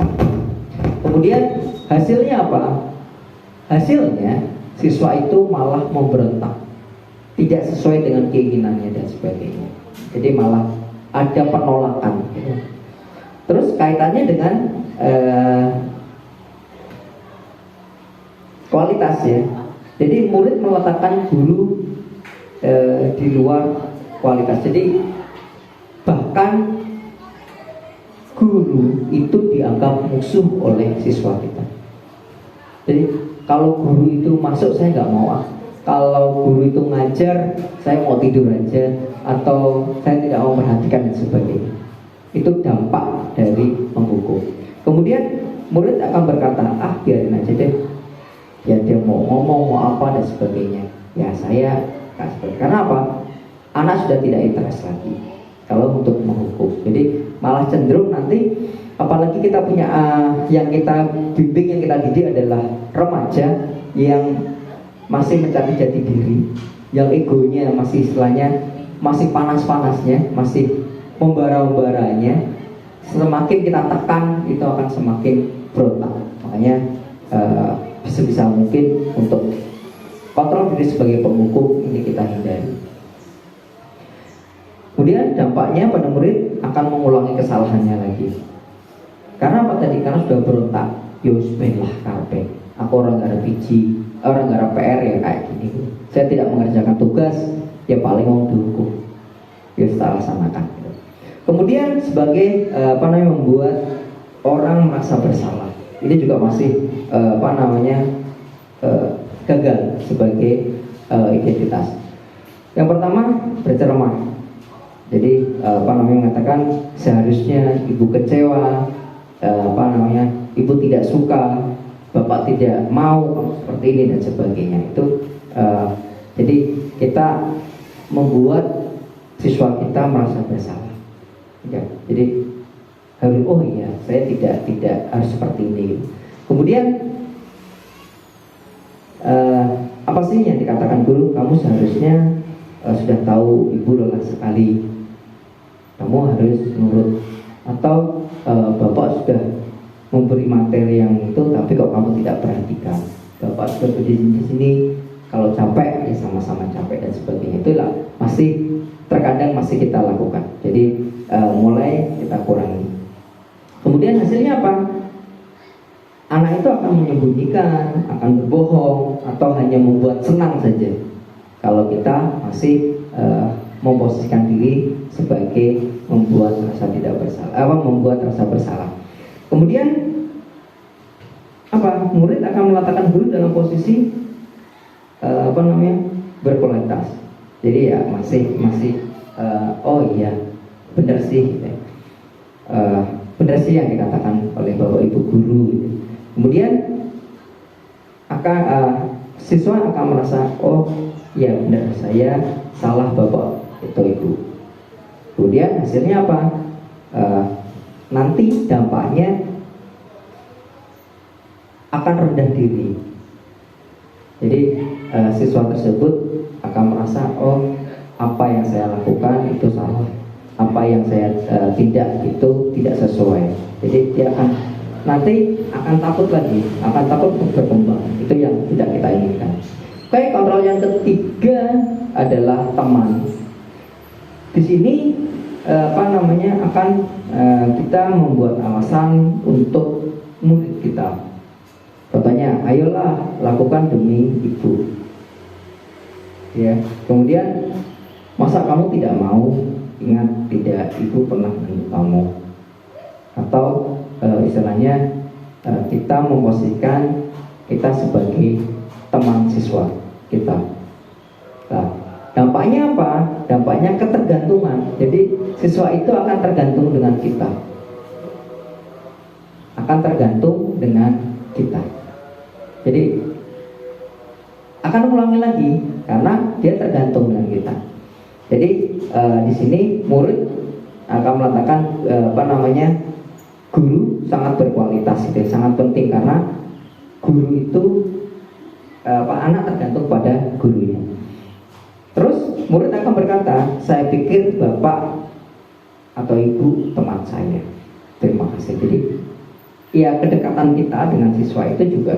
S1: Kemudian hasilnya apa? Hasilnya siswa itu malah memberontak, tidak sesuai dengan keinginannya dan sebagainya. Jadi malah ada penolakan. Terus kaitannya dengan kualitas ya. Jadi murid meletakkan guru di luar kualitas. Jadi bahkan guru itu dianggap musuh oleh siswa kita. Jadi kalau guru itu masuk saya nggak mau. Kalau guru itu ngajar saya mau tidur aja, atau saya tidak mau memperhatikan dan sebagainya. Itu dampak dari menghukum. Kemudian murid akan berkata, biarin aja deh, ya dia mau ngomong mau apa dan sebagainya, ya saya nggak seperti. Karena apa? Anak sudah tidak interest lagi kalau untuk menghukum. Jadi malah cenderung nanti, apalagi kita punya yang kita bimbing, yang kita didik adalah remaja yang masih mencari jati diri, yang egonya masih istilahnya masih panas-panasnya, masih membara-baranya. Semakin kita tekan itu akan semakin berontak. Makanya sebisa mungkin untuk kontrol diri sebagai penghukum ini kita hindari. Kemudian dampaknya pada murid akan mengulangi kesalahannya lagi. Karena apa tadi? Karena sudah berontak. Yus lah karpe. Aku orang gara biji, orang gara PR ya kayak gini. Saya tidak mengerjakan tugas, ya paling mau dihukum. Ya setelah laksanakan. Kemudian sebagai membuat orang merasa bersalah. Ini juga masih gagal sebagai identitas. Yang pertama, bercerama. Jadi mengatakan seharusnya ibu kecewa, ibu tidak suka, bapak tidak mau seperti ini dan sebagainya. Itu jadi kita membuat siswa kita merasa bersalah. Ya, jadi harus saya tidak harus seperti ini. Kemudian apa sih yang dikatakan guru? Kamu seharusnya sudah tahu ibu lelah sekali, kamu harus nurut. Atau bapak sudah memberi materi yang itu, tapi kok kamu tidak perhatikan. Bapak sudah berdiri di sini, kalau capek ya sama-sama capek dan sebagainya. Itulah masih terkadang masih kita lakukan. Jadi mulai kita kurangi. Kemudian hasilnya apa? Anak itu akan menyembunyikan, akan berbohong, atau hanya membuat senang saja. Kalau kita masih memposisikan diri sebagai membuat rasa tidak bersalah, membuat rasa bersalah. Kemudian apa? Murid akan meletakkan guru dalam posisi berkualitas. Jadi ya masih benar sih, benar sih yang dikatakan oleh bapak ibu guru. Kemudian siswa akan merasa ya benar, saya salah bapak itu ibu. Kemudian hasilnya apa? Nanti dampaknya akan rendah diri. Jadi siswa tersebut akan merasa apa yang saya lakukan itu salah, apa yang saya tidak sesuai. Jadi dia nanti akan takut lagi, akan takut untuk berkembang. Itu yang tidak kita inginkan. Oke, kontrol yang ketiga adalah teman. Di sini akan kita membuat alasan untuk murid kita. Contohnya, ayolah lakukan demi ibu. Ya, kemudian masa kamu tidak mau? Ingat, tidak, ibu pernah menunggu kamu. Atau istilahnya kita memposisikan kita sebagai teman siswa kita. Nah, dampaknya apa? Dampaknya ketergantungan. Jadi siswa itu akan tergantung dengan kita. akan tergantung dengan kita. Jadi akan ulangi lagi karena dia tergantung dengan kita. Jadi di sini murid akan meletakkan guru sangat berkualitas, itu sangat penting karena guru itu anak tergantung pada gurunya. Terus murid akan berkata, saya pikir bapak atau ibu teman saya. Terima kasih. Jadi ya kedekatan kita dengan siswa itu juga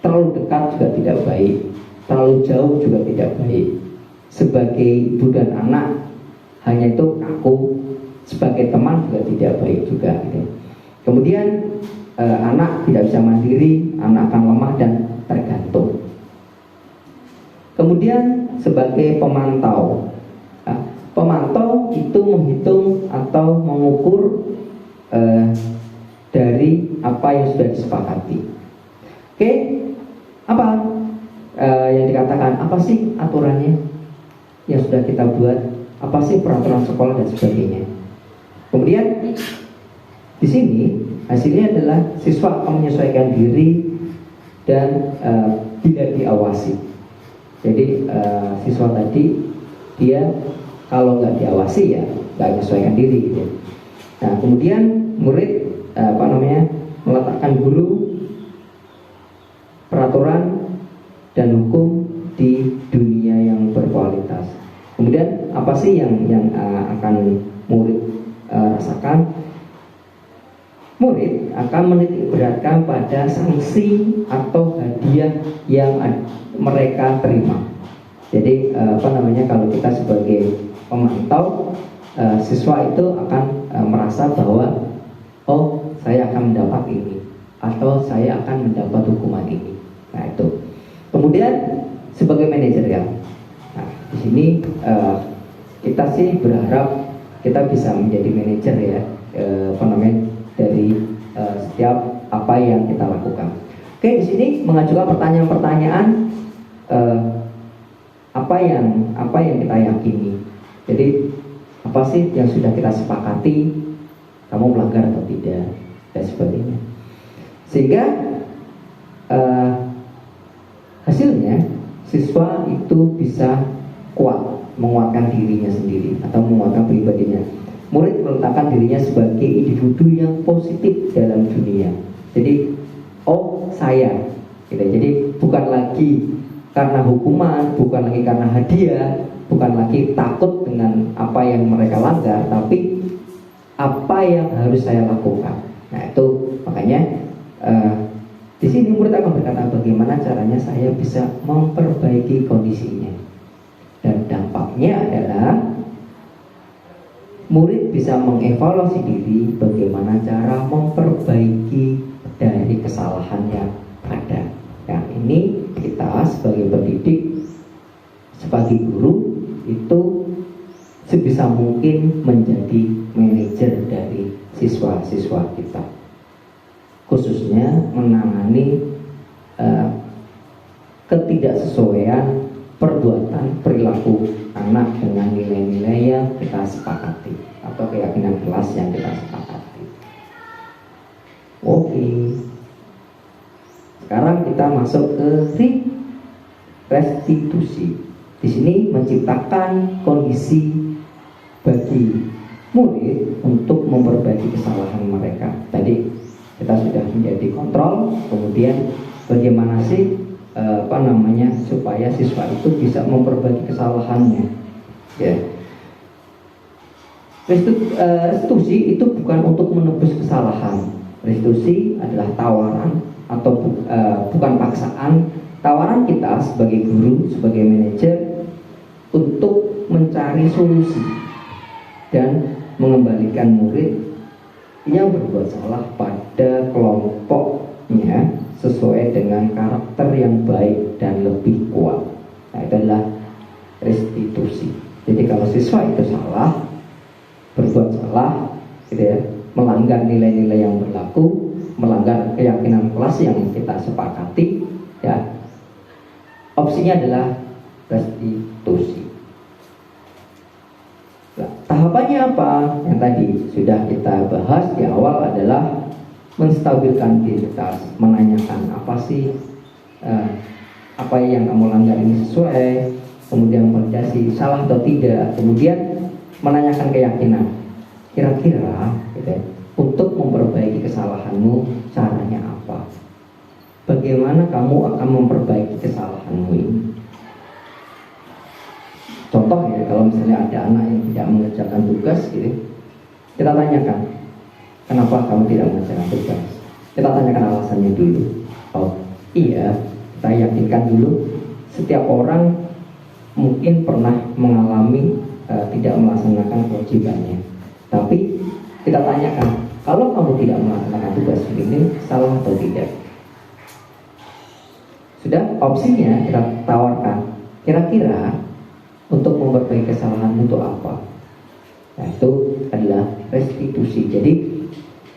S1: terlalu dekat juga tidak baik, terlalu jauh juga tidak baik. Sebagai ibu dan anak hanya itu kaku, sebagai teman juga tidak baik juga gitu. Kemudian anak tidak bisa mandiri, anak akan lemah dan tergantung. Kemudian sebagai pemantau, pemantau itu menghitung atau mengukur dari apa yang sudah disepakati. Oke, apa yang dikatakan? Apa sih aturannya yang sudah kita buat? Apa sih peraturan sekolah dan sebagainya? Kemudian di sini hasilnya adalah siswa akan menyesuaikan diri dan tidak diawasi. Jadi siswa tadi dia kalau nggak diawasi ya nggak menyesuaikan diri gitu. Nah kemudian murid meletakkan dulu peraturan dan hukum di dunia yang berkualitas. Kemudian apa sih yang akan murid rasakan? Murid akan menitik beratkan pada sanksi atau hadiah yang mereka terima. Jadi kalau kita sebagai pemantau, siswa itu akan merasa bahwa oh saya akan mendapat ini atau saya akan mendapat hukuman ini. Nah itu. Kemudian sebagai manajer ya. Nah di sini kita sih berharap kita bisa menjadi manajer ya. Dari setiap apa yang kita lakukan. Oke, di sini mengajukan pertanyaan-pertanyaan apa yang kita yakini. Jadi apa sih yang sudah kita sepakati, kamu melanggar atau tidak dan sebagainya. Sehingga hasilnya siswa itu bisa kuat menguatkan dirinya sendiri atau menguatkan pribadinya. Murid meletakkan dirinya sebagai individu yang positif dalam dunia. Jadi, oh saya, gitu. Jadi bukan lagi karena hukuman, bukan lagi karena hadiah, bukan lagi takut dengan apa yang mereka langgar, tapi apa yang harus saya lakukan. Nah itu makanya di sini murid akan berkata bagaimana caranya saya bisa memperbaiki kondisinya. Dan dampaknya adalah murid bisa mengevaluasi diri bagaimana cara memperbaiki dari kesalahan yang ada. Nah ini kita sebagai pendidik, sebagai guru itu sebisa mungkin menjadi manajer dari siswa-siswa kita, khususnya menangani ketidaksesuaian perbuatan perilaku anak dengan nilai-nilai yang kita sepakati atau keyakinan kelas yang kita sepakati. Oke. Sekarang kita masuk ke restitusi. Di sini menciptakan kondisi bagi murid untuk memperbaiki kesalahan mereka. Tadi kita sudah menjadi kontrol, kemudian bagaimana sih supaya siswa itu bisa memperbaiki kesalahannya. Ya. Restitusi itu bukan untuk menebus kesalahan. Restitusi adalah tawaran atau bukan paksaan. Tawaran kita sebagai guru, sebagai manajer untuk mencari solusi dan mengembalikan murid yang berbuat salah pada kelompoknya sesuai dengan karakter yang baik dan lebih kuat. Nah, itu adalah restitusi. Jadi kalau siswa itu salah, berbuat salah, gitu ya, melanggar nilai-nilai yang berlaku, melanggar keyakinan kelas yang kita sepakati, ya, opsinya adalah restitusi. Nah, tahapannya apa? Yang tadi sudah kita bahas di awal adalah menstabilkan identitas, menanyakan apa sih apa yang kamu langgar ini sesuai, kemudian validasi salah atau tidak, kemudian menanyakan keyakinan. Kira-kira gitu ya, untuk memperbaiki kesalahanmu caranya apa? Bagaimana kamu akan memperbaiki kesalahanmu ini? Contoh ya, kalau misalnya ada anak yang tidak mengerjakan tugas gitu, kita tanyakan, kenapa kamu tidak mengerjakan tugas? Kita tanyakan alasannya dulu. Oh iya, kita yakinkan dulu. Setiap orang mungkin pernah mengalami tidak melaksanakan kewajibannya. Tapi kita tanyakan, kalau kamu tidak melaksanakan tugas ini, salah atau tidak? Sudah, opsinya kita tawarkan. Kira-kira untuk memperbaiki kesalahan itu apa? Nah, itu adalah restitusi. Jadi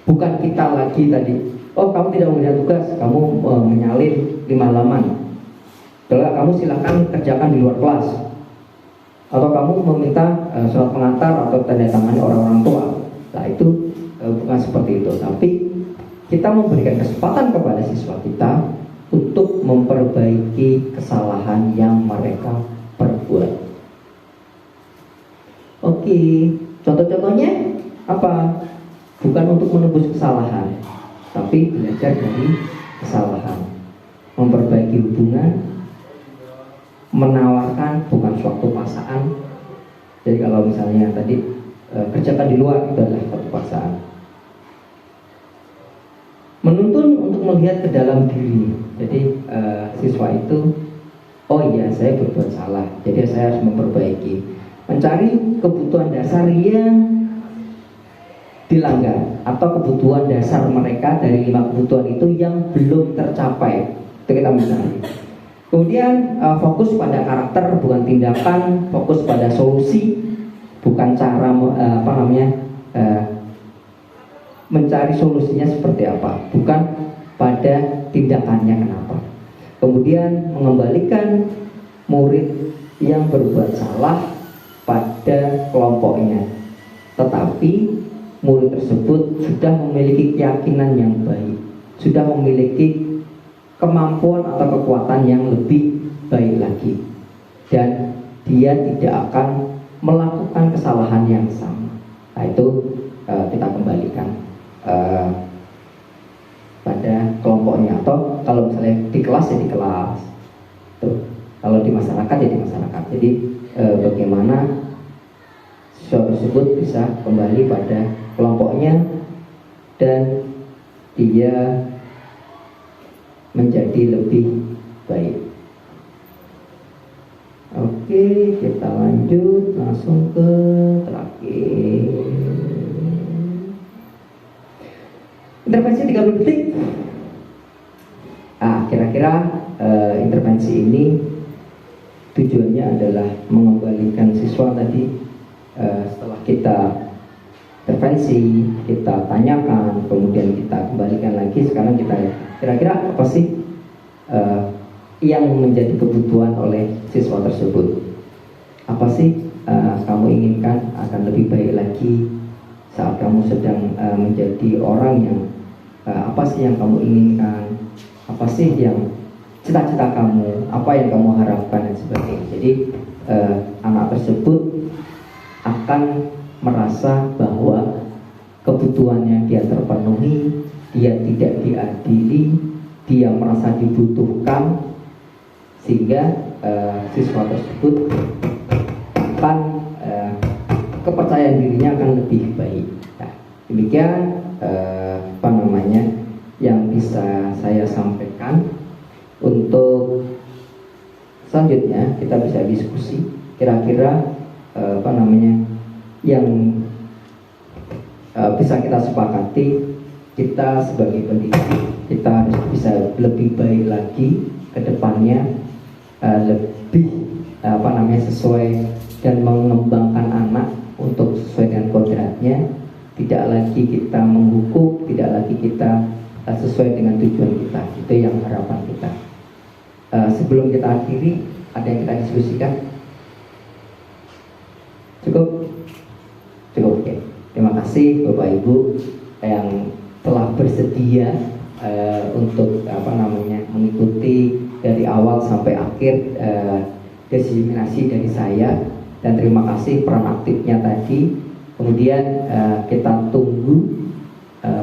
S1: bukan kita lagi tadi, oh kamu tidak mengerjakan tugas, kamu menyalin 5 halaman. Kalau kamu silakan kerjakan di luar kelas. Atau kamu meminta surat pengantar atau tanda tangan orang-orang tua. Nah itu bukan seperti itu. Tapi kita memberikan kesempatan kepada siswa kita untuk memperbaiki kesalahan yang mereka perbuat. Oke, contoh-contohnya apa? Bukan untuk menebus kesalahan, tapi belajar dari kesalahan, memperbaiki hubungan, menawarkan bukan suatu paksaan. Jadi kalau misalnya tadi kerjakan di luar, itu adalah suatu paksaan. Menuntun untuk melihat ke dalam diri. Jadi siswa itu, oh iya saya berbuat salah, jadi saya harus memperbaiki. Mencari kebutuhan dasar yang dilanggar atau kebutuhan dasar mereka dari 5 kebutuhan itu yang belum tercapai. Itu kita mencari. Kemudian fokus pada karakter bukan tindakan, fokus pada solusi bukan cara mencari solusinya seperti apa, bukan pada tindakannya kenapa. Kemudian mengembalikan murid yang berbuat salah pada kelompoknya, tetapi murid tersebut sudah memiliki keyakinan yang baik, sudah memiliki kemampuan atau kekuatan yang lebih baik lagi, dan dia tidak akan melakukan kesalahan yang sama. Nah itu kita kembalikan pada kelompoknya, atau kalau misalnya di kelas ya di kelas, tuh. Kalau di masyarakat ya di masyarakat. Jadi bagaimana siswa tersebut bisa kembali pada kelompoknya dan dia menjadi lebih baik. Oke, kita lanjut langsung ke terakhir. Intervensi 30 detik. Kira-kira intervensi ini tujuannya adalah mengembalikan siswa tadi. Setelah kita intervensi, kita tanyakan, kemudian kita kembalikan lagi. Sekarang kita kira-kira apa sih yang menjadi kebutuhan oleh siswa tersebut? Apa sih kamu inginkan akan lebih baik lagi saat kamu sedang menjadi orang yang apa sih yang kamu inginkan? Apa sih yang cita-cita kamu, apa yang kamu harapkan dan sebagainya. Jadi anak tersebut akan merasa bahwa kebutuhannya dia terpenuhi, dia tidak diadili, dia merasa dibutuhkan, sehingga siswa tersebut akan kepercayaan dirinya akan lebih baik. Nah, demikian yang bisa saya sampaikan. Untuk selanjutnya kita bisa diskusi kira-kira yang bisa kita sepakati. Kita sebagai pendidik kita harus bisa lebih baik lagi ke depannya, lebih sesuai dan mengembangkan anak untuk sesuai dengan kodratnya. Tidak lagi kita menghukum, tidak lagi kita sesuai dengan tujuan kita. Itu yang harapan kita. Sebelum kita akhiri, ada yang kita diskusikan? Cukup? Cukup, oke. Terima kasih Bapak Ibu yang telah bersedia untuk mengikuti dari awal sampai akhir diseminasi dari saya, dan terima kasih peran aktifnya tadi. Kemudian kita tunggu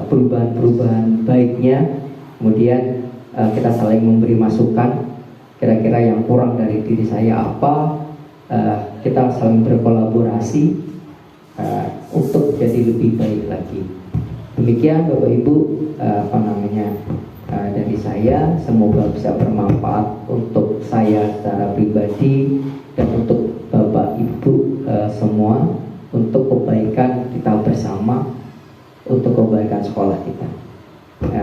S1: perubahan-perubahan baiknya, kemudian kita saling memberi masukan kira-kira yang kurang dari diri saya apa, kita saling berkolaborasi untuk jadi lebih baik lagi. Demikian Bapak Ibu dari saya, semoga bisa bermanfaat untuk saya secara pribadi dan untuk Bapak Ibu semua, untuk kebaikan kita bersama, untuk kebaikan sekolah kita.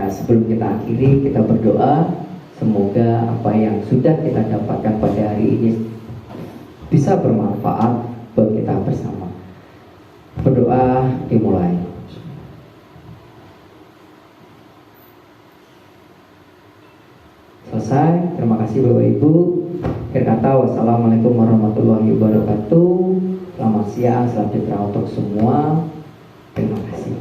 S1: Sebelum kita akhiri, kita berdoa semoga apa yang sudah kita dapatkan pada hari ini bisa bermanfaat buat kita bersama. Berdoa dimulai. Selesai. Terima kasih Bapak Ibu. Akhir kata, wassalamualaikum warahmatullahi wabarakatuh. Selamat siang, salam sejahtera untuk semua. Terima kasih.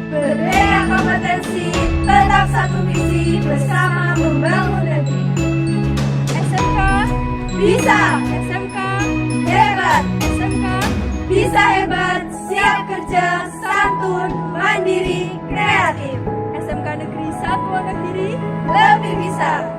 S2: Berbeda kompetensi, tetap satu visi, bersama membangun negeri. SMK bisa, SMK hebat, SMK bisa hebat, siap kerja, santun, mandiri, kreatif. SMK Negeri 1 Wonogiri lebih bisa.